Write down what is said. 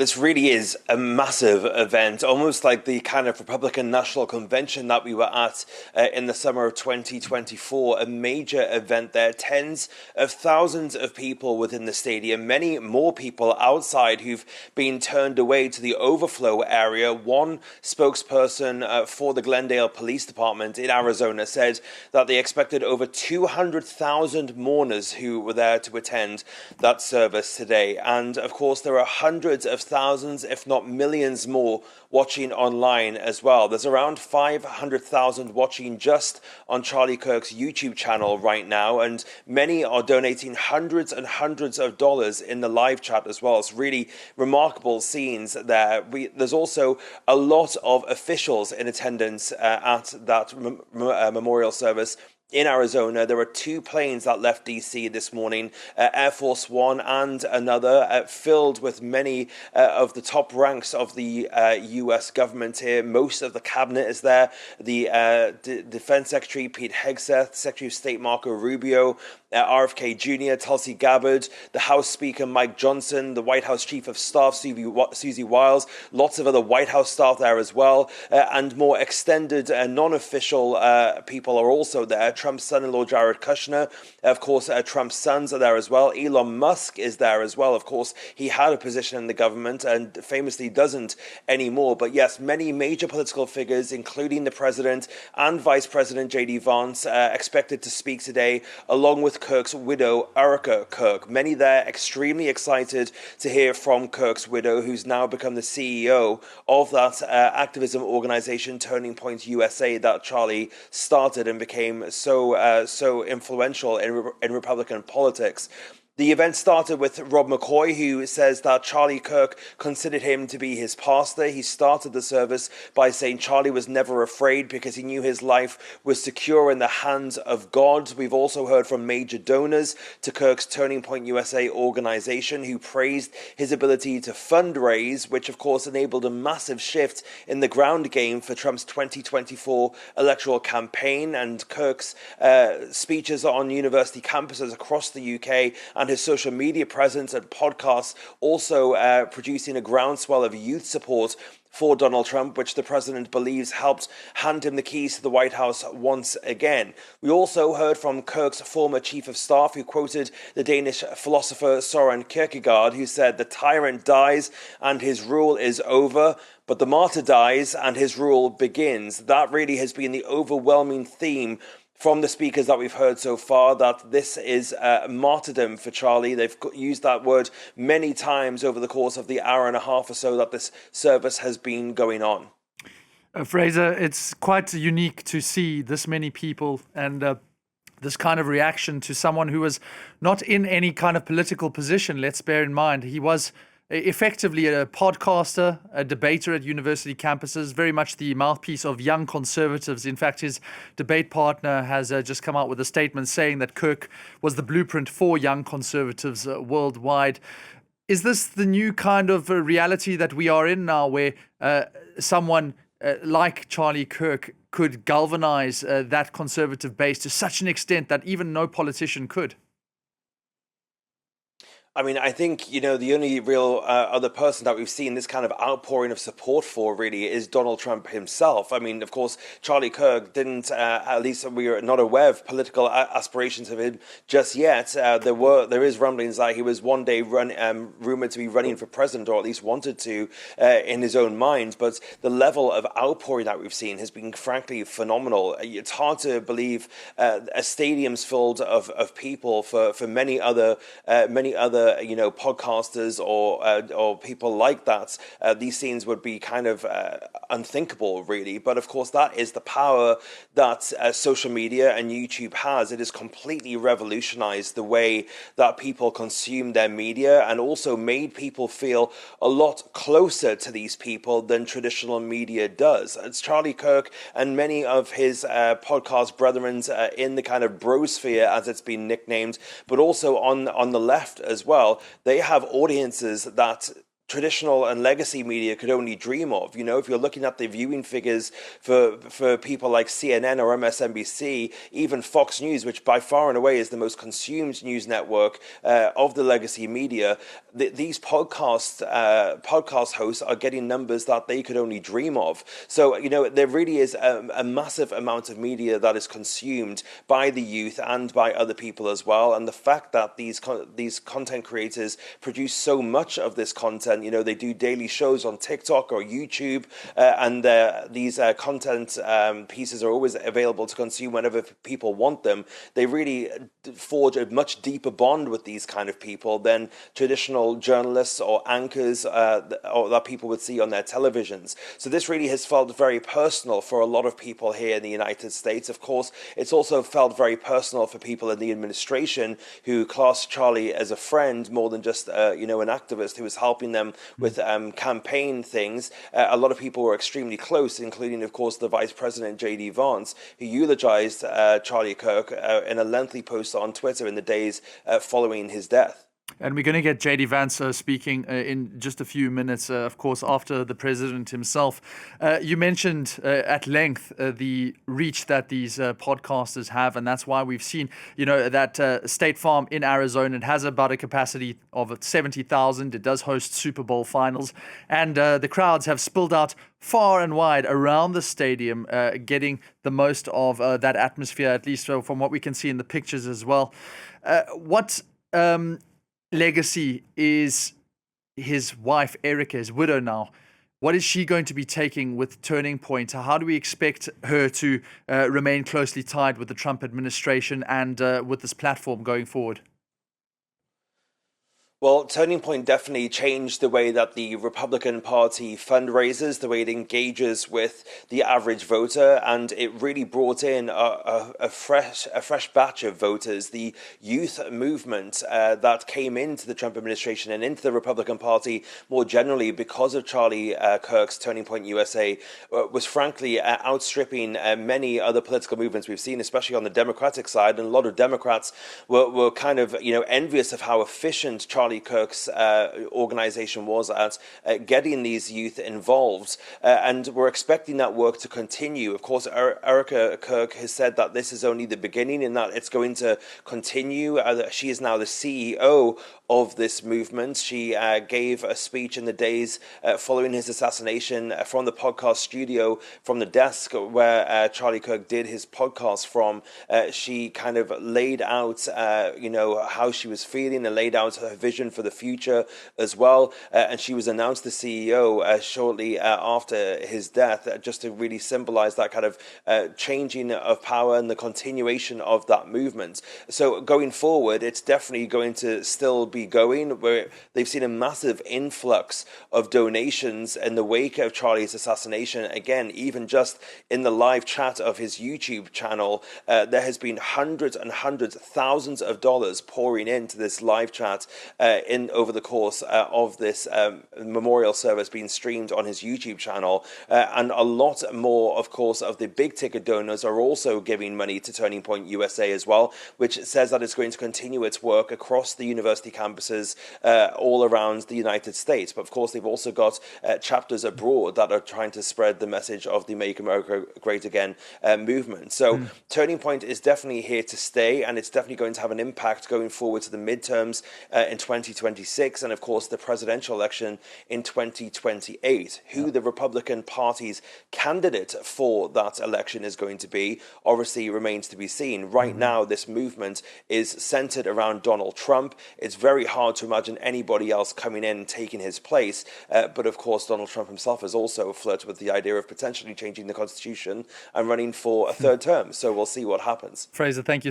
This really is a massive event, almost like the kind of Republican National Convention that we were at in the summer of 2024. A major event there, tens of thousands of people within the stadium, many more people outside who've been turned away to the overflow area. One spokesperson for the Glendale Police Department in Arizona said that they expected over 200,000 mourners who were there to attend that service today. And of course, there are hundreds of thousands, if not millions more, watching online as well. There's around 500,000 watching just on Charlie Kirk's YouTube channel right now, and many are donating hundreds and hundreds of dollars in the live chat as well. It's really remarkable scenes there. There's also a lot of officials in attendance at that memorial service. In Arizona, there were two planes that left D.C. this morning, Air Force One and another, filled with many of the top ranks of the U.S. government here. Most of the cabinet is there. The Defense Secretary Pete Hegseth, Secretary of State Marco Rubio, RFK Jr., Tulsi Gabbard, the House Speaker Mike Johnson, the White House Chief of Staff Susie Wiles, lots of other White House staff there as well, and more extended non-official people are also there. Trump's son-in-law Jared Kushner, of course, Trump's sons are there as well. Elon Musk is there as well. Of course, he had a position in the government and famously doesn't anymore. But yes, many major political figures, including the president and Vice President J.D. Vance, expected to speak today, along with Kirk's widow, Erica Kirk. Many there extremely excited to hear from Kirk's widow, who's now become the CEO of that activism organization, Turning Point USA, that Charlie started and became so influential in Republican politics. The event started with Rob McCoy, who says that Charlie Kirk considered him to be his pastor. He started the service by saying Charlie was never afraid because he knew his life was secure in the hands of God. We've also heard from major donors to Kirk's Turning Point USA organization, who praised his ability to fundraise, which of course enabled a massive shift in the ground game for Trump's 2024 electoral campaign. And Kirk's speeches on university campuses across the UK and his social media presence and podcasts also producing a groundswell of youth support for Donald Trump, which the president believes helped hand him the keys to the White House once again. We also heard from Kirk's former chief of staff, who quoted the Danish philosopher Søren Kierkegaard, who said, "The tyrant dies and his rule is over, but the martyr dies and his rule begins." That really has been the overwhelming theme from the speakers that we've heard so far, that this is martyrdom for Charlie. They've used that word many times over the course of the hour and a half or so that this service has been going on. Fraser, it's quite unique to see this many people and this kind of reaction to someone who was not in any kind of political position. Let's bear in mind, he was effectively a podcaster, a debater at university campuses, very much the mouthpiece of young conservatives. In fact, his debate partner has just come out with a statement saying that Kirk was the blueprint for young conservatives worldwide. Is this the new kind of reality that we are in now, where someone like Charlie Kirk could galvanize that conservative base to such an extent that even no politician could? I mean, I think, the only real other person that we've seen this kind of outpouring of support for really is Donald Trump himself. I mean, of course, Charlie Kirk didn't, at least we are not aware of political aspirations of him just yet. There is rumblings that he was one day rumored to be running for president, or at least wanted to in his own mind. But the level of outpouring that we've seen has been frankly phenomenal. It's hard to believe a stadium's filled of people for many other podcasters or people like that. These scenes would be kind of unthinkable, really. But of course, that is the power that social media and YouTube has. It has completely revolutionized the way that people consume their media, and also made people feel a lot closer to these people than traditional media does. It's Charlie Kirk and many of his podcast brethren in the kind of brosphere, as it's been nicknamed, but also on the left as well. They have audiences that traditional and legacy media could only dream of. If you're looking at the viewing figures for people like CNN or MSNBC, even Fox News, which by far and away is the most consumed news network of the legacy media, these podcast hosts are getting numbers that they could only dream of. So, there really is a massive amount of media that is consumed by the youth and by other people as well. And the fact that these content creators produce so much of this content, they do daily shows on TikTok or YouTube, and these content pieces are always available to consume whenever people want them. They really forge a much deeper bond with these kind of people than traditional journalists or anchors or that people would see on their televisions. So this really has felt very personal for a lot of people here in the United States. Of course, it's also felt very personal for people in the administration who class Charlie as a friend more than just an activist who was helping them with campaign things. A lot of people were extremely close, including, of course, the Vice President J.D. Vance, who eulogized Charlie Kirk in a lengthy post on Twitter in the days following his death. And we're going to get J.D. Vance speaking in just a few minutes, of course, after the president himself. You mentioned at length the reach that these podcasters have, and that's why we've seen, that State Farm in Arizona, it has about a capacity of 70,000. It does host Super Bowl finals, and the crowds have spilled out far and wide around the stadium, getting the most of that atmosphere, at least from what we can see in the pictures as well. What legacy is his wife, Erica, his widow now? What is she going to be taking with Turning Point? How do we expect her to remain closely tied with the Trump administration and with this platform going forward? Well, Turning Point definitely changed the way that the Republican Party fundraises, the way it engages with the average voter, and it really brought in a fresh batch of voters. The youth movement that came into the Trump administration and into the Republican Party more generally because of Charlie Kirk's Turning Point USA was frankly outstripping many other political movements we've seen, especially on the Democratic side. And a lot of Democrats were kind of envious of how efficient Charlie Kirk's organization was at getting these youth involved, and we're expecting that work to continue. Of course, Erica Kirk has said that this is only the beginning and that it's going to continue. She is now the CEO of this movement. She gave a speech in the days following his assassination from the podcast studio, from the desk where Charlie Kirk did his podcast from. She kind of laid out, how she was feeling and laid out her vision for the future as well. And she was announced the CEO shortly after his death, just to really symbolize that kind of changing of power and the continuation of that movement. So going forward, it's definitely going to still be going, where they've seen a massive influx of donations in the wake of Charlie's assassination. Again, even just in the live chat of his YouTube channel, there has been hundreds and hundreds, thousands of dollars pouring into this live chat over the course of this memorial service being streamed on his YouTube channel. And a lot more, of course, of the big ticket donors are also giving money to Turning Point USA as well, which says that it's going to continue its work across the university campuses all around the United States. But of course, they've also got chapters abroad that are trying to spread the message of the Make America Great Again movement. So Turning Point is definitely here to stay, and it's definitely going to have an impact going forward to the midterms in 2026, and of course the presidential election in 2028. Who the Republican Party's candidate for that election is going to be obviously remains to be seen. Right now, this movement is centered around Donald Trump. It's very hard to imagine anybody else coming in and taking his place. But of course, Donald Trump himself has also flirted with the idea of potentially changing the Constitution and running for a third term. So we'll see what happens. Fraser, thank you.